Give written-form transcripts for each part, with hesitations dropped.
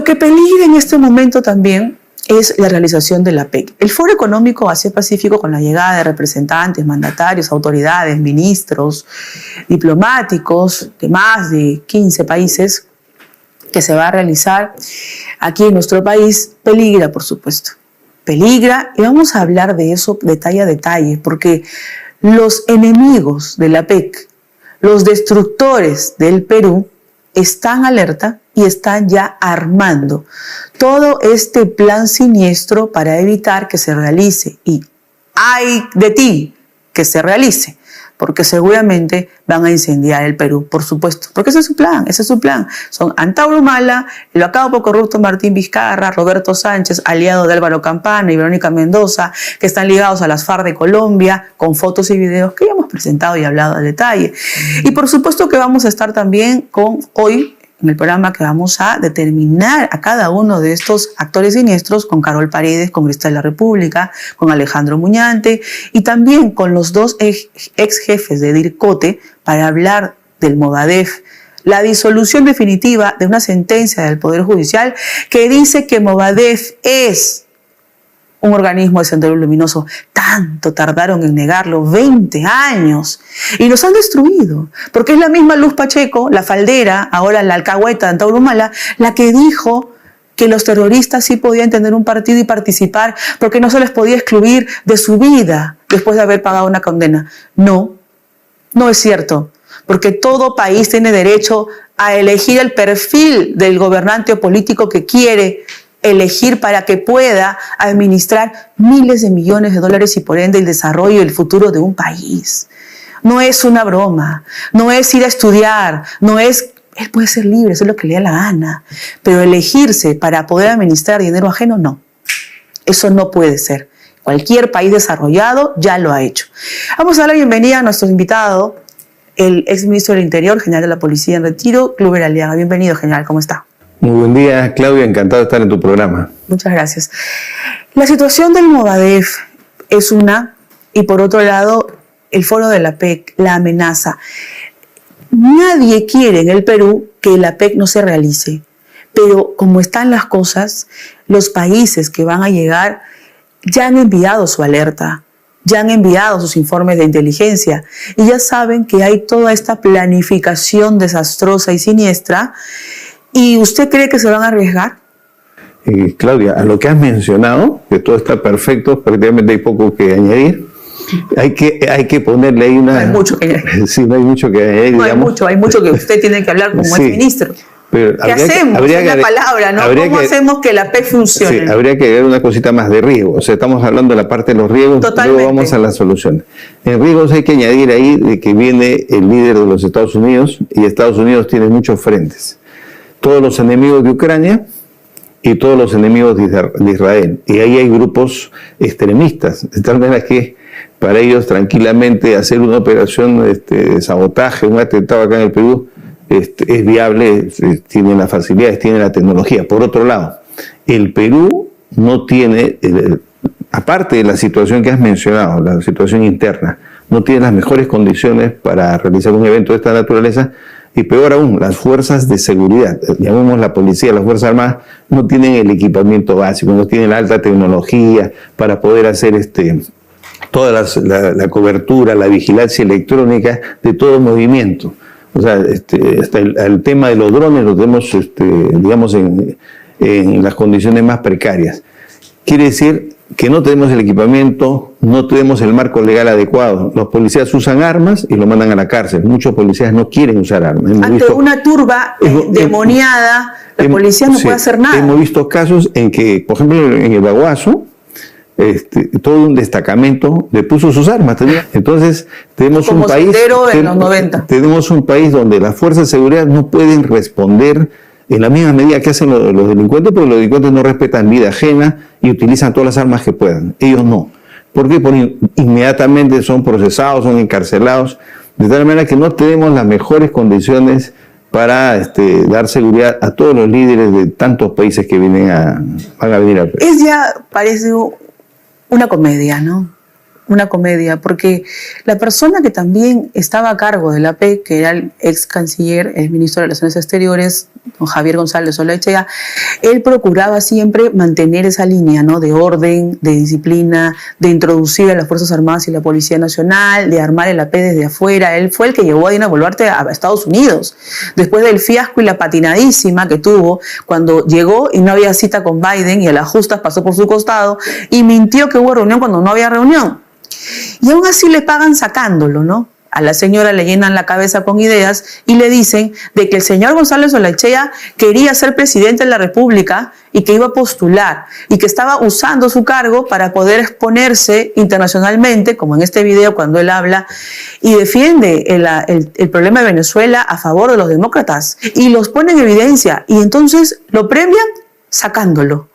Lo que peligra en este momento también es la realización de la PEC. El Foro Económico Asia-Pacífico, con la llegada de representantes, mandatarios, autoridades, ministros, diplomáticos de más de 15 países, que se va a realizar aquí en nuestro país, peligra, por supuesto. Peligra, y vamos a hablar de eso detalle a detalle, porque los enemigos de la PEC, los destructores del Perú, están alerta y están ya armando todo este plan siniestro para evitar que se realice. Y ay de ti que se realice, porque seguramente van a incendiar el Perú, por supuesto, porque ese es su plan, Son Antauro Humala, el bacán poco corrupto Martín Vizcarra, Roberto Sánchez, aliado de Álvaro Campana y Verónica Mendoza, que están ligados a las FARC de Colombia, con fotos y videos que ya hemos presentado y hablado al detalle. Y por supuesto que vamos a estar también hoy, en el programa, que vamos a determinar a cada uno de estos actores siniestros, con Carol Paredes, congresista de la República, con Alejandro Muñante y también con los dos ex jefes de DIRCOTE, para hablar del Movadef, la disolución definitiva de una sentencia del Poder Judicial que dice que Movadef es un organismo de sendero luminoso. Tanto tardaron en negarlo, 20 años, y nos han destruido, porque es la misma Luz Pacheco, la faldera, ahora la alcahueta de Antauro Humala, la que dijo que los terroristas sí podían tener un partido y participar, porque no se les podía excluir de su vida después de haber pagado una condena. No es cierto, porque todo país tiene derecho a elegir el perfil del gobernante o político que quiere elegir para que pueda administrar miles de millones de dólares y por ende el desarrollo y el futuro de un país. No es una broma, no es ir a estudiar, él puede ser libre, eso es lo que le da la gana, pero elegirse para poder administrar dinero ajeno, no. Eso no puede ser. Cualquier país desarrollado ya lo ha hecho. Vamos a dar la bienvenida a nuestro invitado, el exministro del Interior, general de la Policía en retiro, Kluber Aliaga. Bienvenido, general, ¿cómo está? Muy buen día, Claudia, encantado de estar en tu programa. Muchas gracias. La situación del Movadef es una, y por otro lado, el foro de la PEC, la amenaza. Nadie quiere en el Perú que la PEC no se realice, pero como están las cosas, los países que van a llegar ya han enviado su alerta, ya han enviado sus informes de inteligencia y ya saben que hay toda esta planificación desastrosa y siniestra. ¿Y usted cree que se van a arriesgar? Claudia, a lo que has mencionado, que todo está perfecto, prácticamente hay poco que añadir. Hay que ponerle ahí una... No hay mucho que añadir. Sí, no hay mucho que añadir. No hay mucho que usted tiene que hablar como sí, exministro. Pero ¿qué hacemos? Es la palabra, ¿no? ¿Cómo hacemos que la PEC funcione? Sí, habría que agregar una cosita más de riesgo. O sea, estamos hablando de la parte de los riesgos, totalmente. Luego vamos a las soluciones. En riesgos hay que añadir ahí de que viene el líder de los Estados Unidos, y Estados Unidos tiene muchos frentes. Todos los enemigos de Ucrania y todos los enemigos de Israel. Y ahí hay grupos extremistas, de tal manera que para ellos tranquilamente hacer una operación de sabotaje, un atentado acá en el Perú, es viable, tienen las facilidades, tienen la tecnología. Por otro lado, el Perú no tiene, aparte de la situación que has mencionado, la situación interna, no tiene las mejores condiciones para realizar un evento de esta naturaleza. Y peor aún, las fuerzas de seguridad, llamemos la policía, las fuerzas armadas, no tienen el equipamiento básico, no tienen la alta tecnología para poder hacer toda la cobertura, la vigilancia electrónica de todo movimiento. O sea, hasta el tema de los drones lo tenemos, digamos, en las condiciones más precarias. Quiere decir que no tenemos el equipamiento, no tenemos el marco legal adecuado. Los policías usan armas y lo mandan a la cárcel. Muchos policías no quieren usar armas. Ante una turba demoniada, la policía no puede hacer nada. Hemos visto casos en que, por ejemplo, en el Baguazo, todo un destacamento le puso sus armas. Entonces, tenemos como un país... en los 90. Tenemos un país donde las fuerzas de seguridad no pueden responder en la misma medida que hacen los delincuentes, porque los delincuentes no respetan vida ajena y utilizan todas las armas que puedan. Ellos no. ¿Por qué? Porque inmediatamente son procesados, son encarcelados, de tal manera que no tenemos las mejores condiciones para dar seguridad a todos los líderes de tantos países que van a venir al Perú. Es ya, parece una comedia, ¿no? una comedia, porque la persona que también estaba a cargo de la APEC, que era el ex canciller, el ministro de Relaciones Exteriores, don Javier González Olaechea, él procuraba siempre mantener esa línea, ¿no?, de orden, de disciplina, de introducir a las Fuerzas Armadas y la Policía Nacional, de armar el AP desde afuera. Él fue el que llevó a Dina Boluarte a Estados Unidos, después del fiasco y la patinadísima que tuvo cuando llegó y no había cita con Biden y a las justas pasó por su costado y mintió que hubo reunión cuando no había reunión. Y aún así le pagan sacándolo, ¿no? A la señora le llenan la cabeza con ideas y le dicen de que el señor González Olaechea quería ser presidente de la República y que iba a postular y que estaba usando su cargo para poder exponerse internacionalmente, como en este video cuando él habla y defiende el problema de Venezuela a favor de los demócratas y los pone en evidencia y entonces lo premian sacándolo.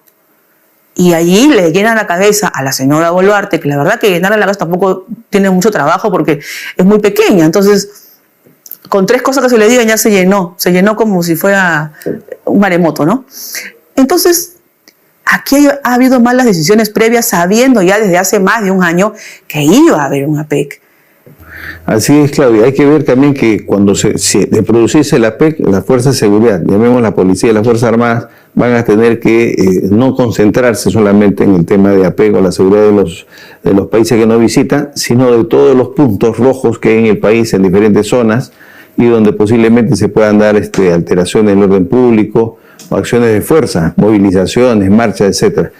Y allí le llenan la cabeza a la señora Boluarte, que la verdad que llenarle la cabeza tampoco tiene mucho trabajo porque es muy pequeña. Entonces, con 3 cosas que se le digan ya se llenó como si fuera un maremoto, ¿no? Entonces, aquí ha habido malas decisiones previas sabiendo ya desde hace más de un año que iba a haber un APEC. Así es, Claudia. Hay que ver también que cuando de producirse la APEC, las fuerzas de seguridad, llamemos la policía y las Fuerzas Armadas, van a tener que no concentrarse solamente en el tema de apego a la seguridad de los países que nos visitan, sino de todos los puntos rojos que hay en el país, en diferentes zonas, y donde posiblemente se puedan dar alteraciones en el orden público o acciones de fuerza, movilizaciones, marchas, etc.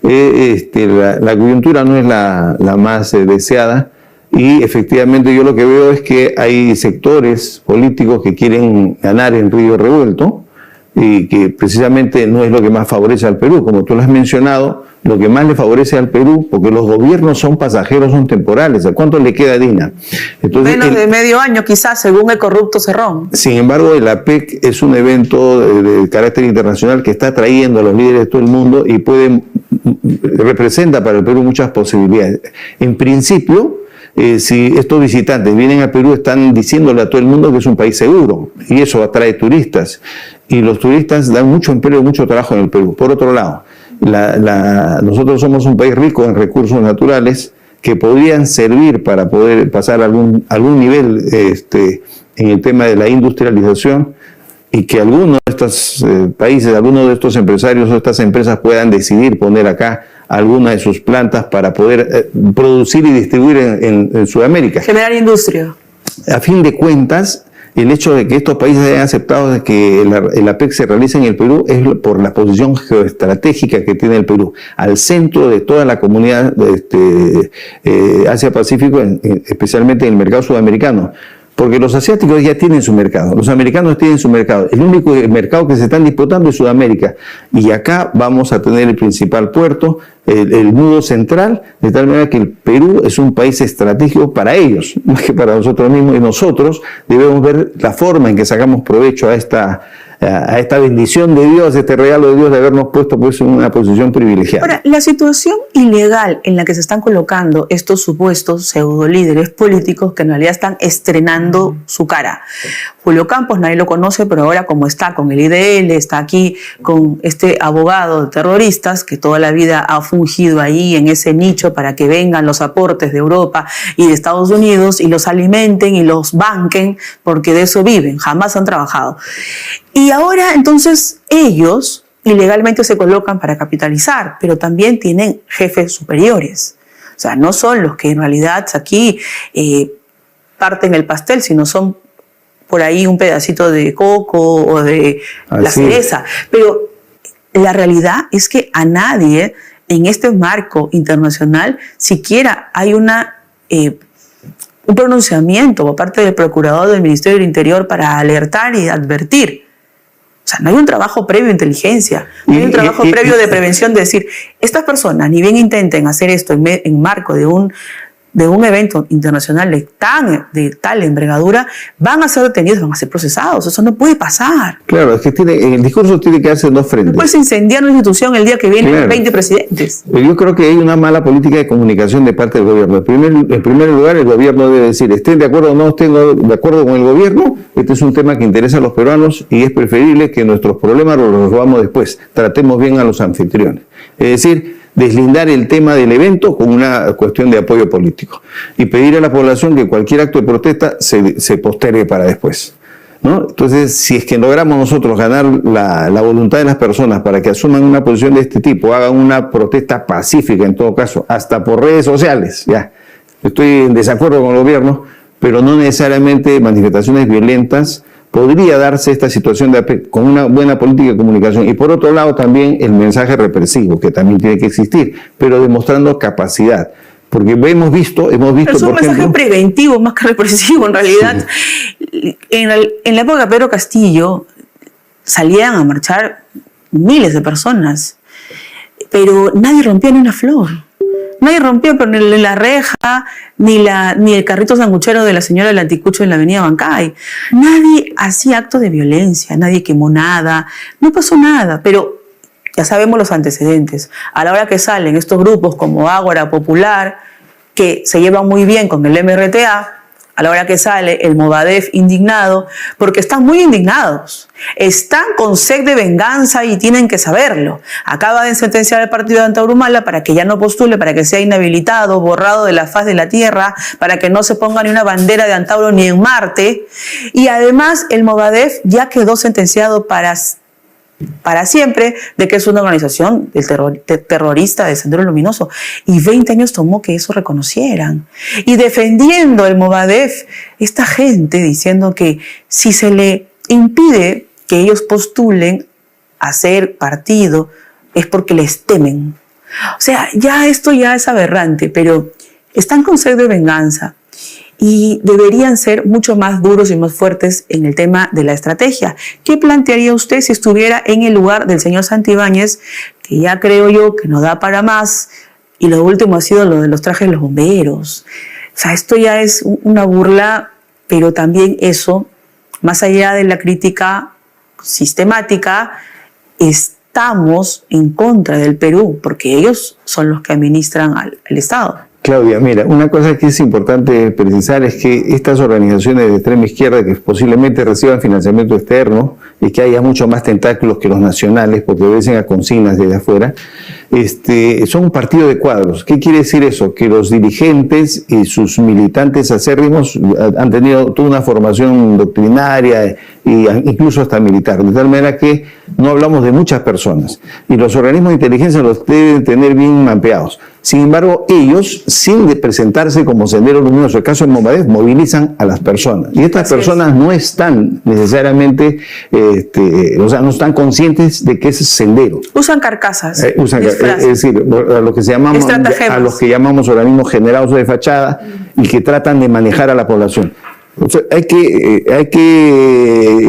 La coyuntura no es la más deseada, y efectivamente yo lo que veo es que hay sectores políticos que quieren ganar en río revuelto y que precisamente no es lo que más favorece al Perú. Como tú lo has mencionado, lo que más le favorece al Perú, porque los gobiernos son pasajeros, son temporales. ¿A cuánto le queda a Dina? Entonces, menos de medio año quizás, según el corrupto Cerrón. Sin embargo, el APEC es un evento de carácter internacional que está trayendo a los líderes de todo el mundo y representa para el Perú muchas posibilidades. En principio, si estos visitantes vienen a Perú, están diciéndole a todo el mundo que es un país seguro, y eso atrae turistas, y los turistas dan mucho empleo, mucho trabajo en el Perú. Por otro lado, nosotros somos un país rico en recursos naturales que podrían servir para poder pasar algún nivel en el tema de la industrialización, y que algunos de estos países, algunos de estos empresarios o estas empresas puedan decidir poner acá algunas de sus plantas para poder producir y distribuir en Sudamérica. Generar industria. A fin de cuentas, el hecho de que estos países hayan aceptado de que el APEC se realice en el Perú es por la posición geoestratégica que tiene el Perú, al centro de toda la comunidad de Asia-Pacífico, especialmente en el mercado sudamericano. Porque los asiáticos ya tienen su mercado, los americanos tienen su mercado. El único mercado que se están disputando es Sudamérica. Y acá vamos a tener el principal puerto, el nudo central, de tal manera que el Perú es un país estratégico para ellos, más que para nosotros mismos. Y nosotros debemos ver la forma en que sacamos provecho a esta bendición de Dios, este regalo de Dios de habernos puesto pues en una posición privilegiada. Ahora, la situación ilegal en la que se están colocando estos supuestos pseudo líderes políticos que en realidad están estrenando su cara. Julio Campos, nadie lo conoce, pero ahora como está con el IDL, está aquí con este abogado de terroristas que toda la vida ha fungido ahí en ese nicho para que vengan los aportes de Europa y de Estados Unidos y los alimenten y los banquen, porque de eso viven, jamás han trabajado. Y ahora entonces ellos ilegalmente se colocan para capitalizar, pero también tienen jefes superiores. O sea, no son los que en realidad aquí parten el pastel, sino son por ahí un pedacito de coco o de la cereza. Pero la realidad es que a nadie en este marco internacional siquiera hay un pronunciamiento por parte del procurador del Ministerio del Interior para alertar y advertir. O sea, no hay un trabajo previo de inteligencia, no hay un trabajo previo de prevención de decir, estas personas ni bien intenten hacer esto en marco de un evento internacional de tal envergadura, van a ser detenidos, van a ser procesados. Eso no puede pasar. Claro, es que el discurso tiene que hacerse en dos frentes. No puedes incendiar una institución el día que vienen 20 presidentes. Yo creo que hay una mala política de comunicación de parte del gobierno. En primer lugar, el gobierno debe decir, estén de acuerdo o no estén de acuerdo con el gobierno, este es un tema que interesa a los peruanos y es preferible que nuestros problemas los resolvamos después. Tratemos bien a los anfitriones. Es decir, deslindar el tema del evento con una cuestión de apoyo político y pedir a la población que cualquier acto de protesta se postergue para después, ¿no? Entonces, si es que logramos nosotros ganar la voluntad de las personas para que asuman una posición de este tipo, hagan una protesta pacífica en todo caso, hasta por redes sociales, ya, estoy en desacuerdo con el gobierno, pero no necesariamente manifestaciones violentas, podría darse esta situación con una buena política de comunicación. Y por otro lado también el mensaje represivo, que también tiene que existir, pero demostrando capacidad. Porque hemos visto pero es un por mensaje ejemplo, preventivo más que represivo, en realidad. Sí. En la época de Pedro Castillo salían a marchar miles de personas, pero nadie rompía ni una flor. Nadie rompía ni la reja, ni el carrito sanguchero de la señora del anticucho en la avenida Bancay. Nadie hacía actos de violencia, nadie quemó nada, no pasó nada, pero ya sabemos los antecedentes. A la hora que salen estos grupos como Ágora Popular, que se llevan muy bien con el MRTA, a la hora que sale el Movadef indignado, porque están muy indignados, están con sed de venganza y tienen que saberlo. Acaba de sentenciar al partido de Antauro Humala para que ya no postule, para que sea inhabilitado, borrado de la faz de la tierra, para que no se ponga ni una bandera de Antauro ni en Marte. Y además el Movadef ya quedó sentenciado para siempre de que es una organización terrorista de Sendero Luminoso. Y 20 años tomó que eso reconocieran. Y defendiendo el Movadef, esta gente diciendo que si se le impide que ellos postulen a ser partido es porque les temen. O sea, esto ya es aberrante, pero están con sed de venganza. Y deberían ser mucho más duros y más fuertes en el tema de la estrategia. ¿Qué plantearía usted si estuviera en el lugar del señor Santibáñez, que ya creo yo que no da para más, y lo último ha sido lo de los trajes de los bomberos? O sea, esto ya es una burla, pero también eso, más allá de la crítica sistemática, estamos en contra del Perú, porque ellos son los que administran al Estado. Claudia, mira, una cosa que es importante precisar es que estas organizaciones de extrema izquierda que posiblemente reciban financiamiento externo y que haya mucho más tentáculos que los nacionales porque obedecen a consignas desde afuera, son un partido de cuadros. ¿Qué quiere decir eso? Que los dirigentes y sus militantes acérrimos han tenido toda una formación doctrinaria e incluso hasta militar, de tal manera que no hablamos de muchas personas y los organismos de inteligencia los deben tener bien mapeados. Sin embargo, ellos, sin presentarse como Sendero Luminoso, el caso de Movadef, movilizan a las personas. Y estas personas no están necesariamente, o sea, no están conscientes de que es sendero. Usan carcasas. Es decir, a los que llamamos organismos generados de fachada y que tratan de manejar a la población. O sea,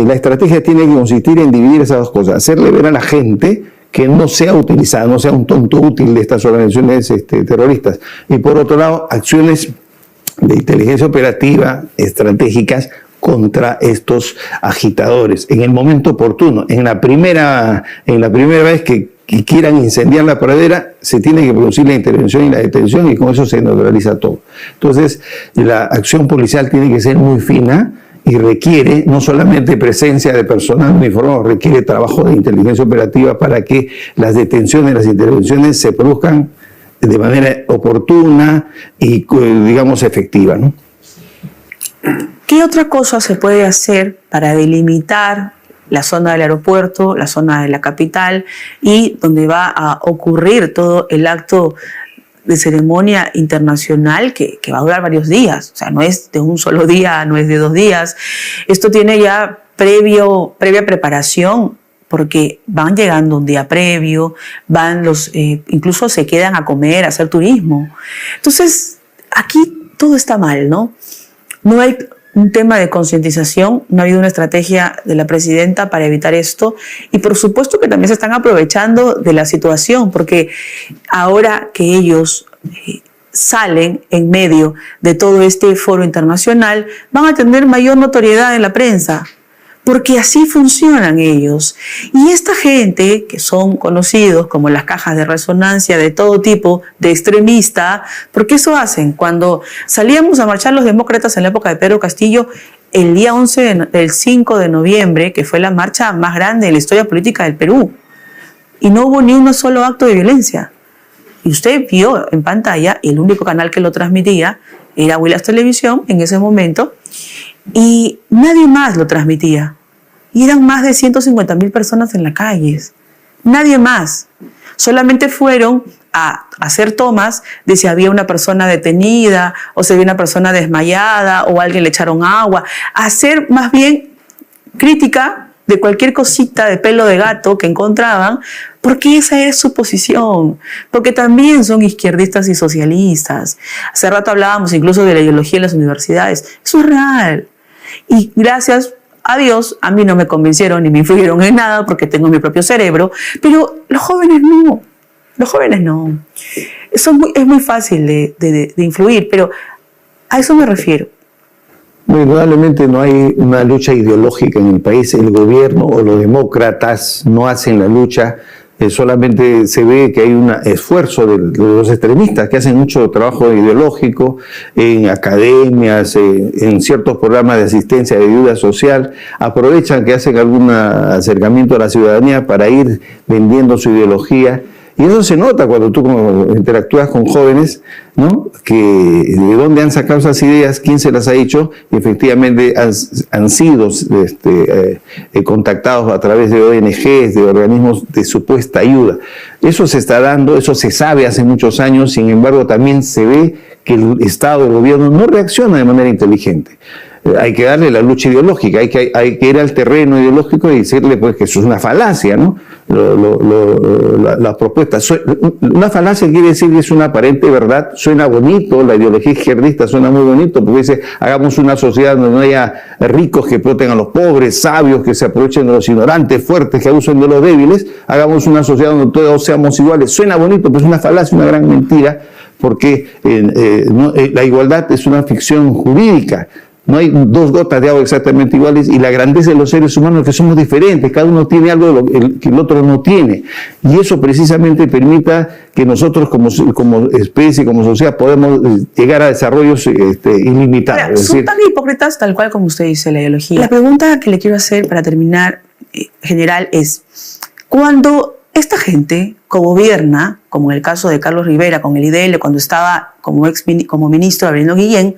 la estrategia tiene que consistir en dividir esas dos cosas, hacerle ver a la gente que no sea utilizada, no sea un tonto útil de estas organizaciones terroristas. Y por otro lado, acciones de inteligencia operativa, estratégicas, contra estos agitadores, en el momento oportuno. En la primera vez que quieran incendiar la pradera, se tiene que producir la intervención y la detención y con eso se neutraliza todo. Entonces, la acción policial tiene que ser muy fina y requiere no solamente presencia de personal uniformado, requiere trabajo de inteligencia operativa para que las detenciones, las intervenciones se produzcan de manera oportuna y, digamos, efectiva, ¿no? ¿Qué otra cosa se puede hacer para delimitar la zona del aeropuerto, la zona de la capital y donde va a ocurrir todo el acto de ceremonia internacional que va a durar varios días? O sea, no es de un solo día, no es de 2 días. Esto tiene ya previa preparación, porque van llegando un día previo, incluso se quedan a comer, a hacer turismo. Entonces, aquí todo está mal, ¿no? No hay un tema de concientización, no ha habido una estrategia de la presidenta para evitar esto y por supuesto que también se están aprovechando de la situación porque ahora que ellos salen en medio de todo este foro internacional van a tener mayor notoriedad en la prensa porque así funcionan ellos. Y esta gente, que son conocidos como las cajas de resonancia de todo tipo, de extremista, porque eso hacen. Cuando salíamos a marchar los demócratas en la época de Pedro Castillo, el día 5 de noviembre, que fue la marcha más grande de la historia política del Perú, y no hubo ni un solo acto de violencia. Y usted vio en pantalla, el único canal que lo transmitía era Huilas Televisión en ese momento, y nadie más lo transmitía. Y eran más de 150.000 personas en las calles. Nadie más. Solamente fueron a hacer tomas de si había una persona detenida o si había una persona desmayada o a alguien le echaron agua. A hacer más bien crítica de cualquier cosita de pelo de gato que encontraban, porque esa es su posición, porque también son izquierdistas y socialistas. Hace rato hablábamos incluso de la ideología en las universidades. Eso es real. Y gracias a Dios, a mí no me convencieron ni me influyeron en nada porque tengo mi propio cerebro, pero los jóvenes no. Los jóvenes no. Eso es muy fácil de influir, pero a eso me refiero. Muy probablemente no hay una lucha ideológica en el país. El gobierno o los demócratas no hacen la lucha. Solamente se ve que hay un esfuerzo de los extremistas que hacen mucho trabajo ideológico en academias, en ciertos programas de asistencia de ayuda social. Aprovechan que hacen algún acercamiento a la ciudadanía para ir vendiendo su ideología. Y eso se nota cuando tú interactúas con jóvenes, ¿no? Que de dónde han sacado esas ideas, quién se las ha hecho, y efectivamente han sido contactados a través de ONGs, de organismos de supuesta ayuda. Eso se está dando, eso se sabe hace muchos años, sin embargo también se ve que el Estado, el gobierno no reacciona de manera inteligente. Hay que darle la lucha ideológica, hay que ir al terreno ideológico y decirle pues que eso es una falacia, ¿no? La propuesta. Una falacia quiere decir que es una aparente verdad, suena bonito, la ideología izquierdista suena muy bonito, porque dice, hagamos una sociedad donde no haya ricos que exploten a los pobres, sabios que se aprovechen de los ignorantes, fuertes que abusen de los débiles, hagamos una sociedad donde todos seamos iguales. Suena bonito, pero es una falacia, una gran mentira, porque la igualdad es una ficción jurídica. No hay dos gotas de agua exactamente iguales, y la grandeza de los seres humanos es que somos diferentes, cada uno tiene algo que el otro no tiene, y eso precisamente permita que nosotros como especie, como sociedad, podemos llegar a desarrollos ilimitados. Ahora, son tan hipócritas tal cual como usted dice la ideología. La pregunta que le quiero hacer para terminar, general, es cuando esta gente gobierna, como en el caso de Carlos Rivera con el IDL, cuando estaba como ministro Avelino Guillén,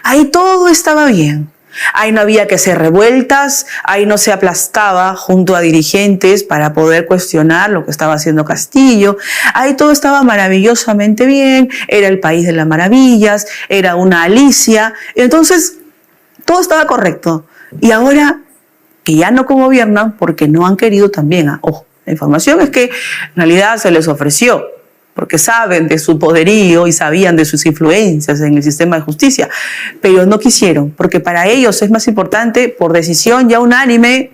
ahí todo estaba bien. Ahí no había que hacer revueltas, ahí no se aplastaba junto a dirigentes para poder cuestionar lo que estaba haciendo Castillo. Ahí todo estaba maravillosamente bien, era el país de las maravillas, era una Alicia. Entonces, todo estaba correcto. Y ahora que ya no gobiernan porque no han querido también, ojo, la información es que en realidad se les ofreció, porque saben de su poderío y sabían de sus influencias en el sistema de justicia, pero no quisieron, porque para ellos es más importante, por decisión ya unánime,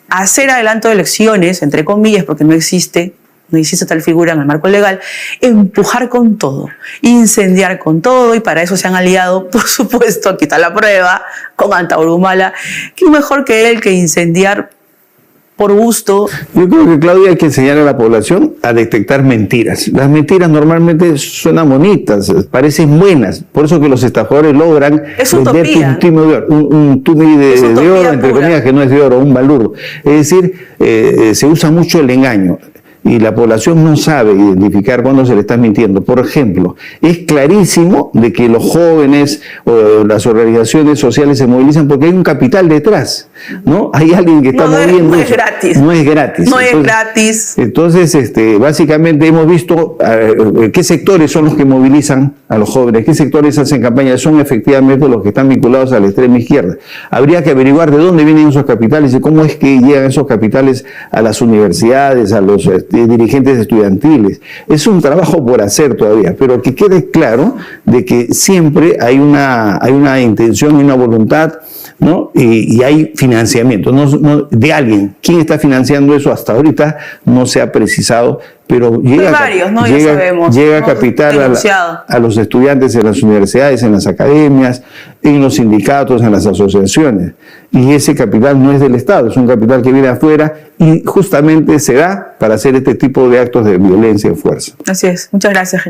hacer adelanto de elecciones, entre comillas, porque no existe tal figura en el marco legal, empujar con todo, incendiar con todo, y para eso se han aliado, por supuesto, aquí está la prueba, con Antauro Humala. ¿Qué mejor que él que incendiar por gusto? Yo creo que, Claudia, hay que enseñar a la población a detectar mentiras. Las mentiras normalmente suenan bonitas, parecen buenas, por eso que los estafadores logran venderte un tumi de oro, entre comillas, que no es de oro, un balurdo. Es decir, se usa mucho el engaño, y la población no sabe identificar cuándo se le está mintiendo. Por ejemplo, es clarísimo de que los jóvenes o las organizaciones sociales se movilizan porque hay un capital detrás, ¿no? Hay alguien que está moviendo. No es gratis. No es gratis. No es gratis. Entonces, básicamente hemos visto qué sectores son los que movilizan a los jóvenes, qué sectores hacen campaña, son efectivamente los que están vinculados a la extrema izquierda. Habría que averiguar de dónde vienen esos capitales y cómo es que llegan esos capitales a las universidades, a los dirigentes estudiantiles. Es un trabajo por hacer todavía, pero que quede claro de que siempre hay una intención y una voluntad, ¿no? Y hay financiamiento de alguien. ¿Quién está financiando eso? Hasta ahorita no se ha precisado, pero llega capital a los estudiantes en las universidades, en las academias, en los sindicatos, en las asociaciones. Y ese capital no es del Estado, es un capital que viene afuera y justamente se da para hacer este tipo de actos de violencia y fuerza. Así es. Muchas gracias.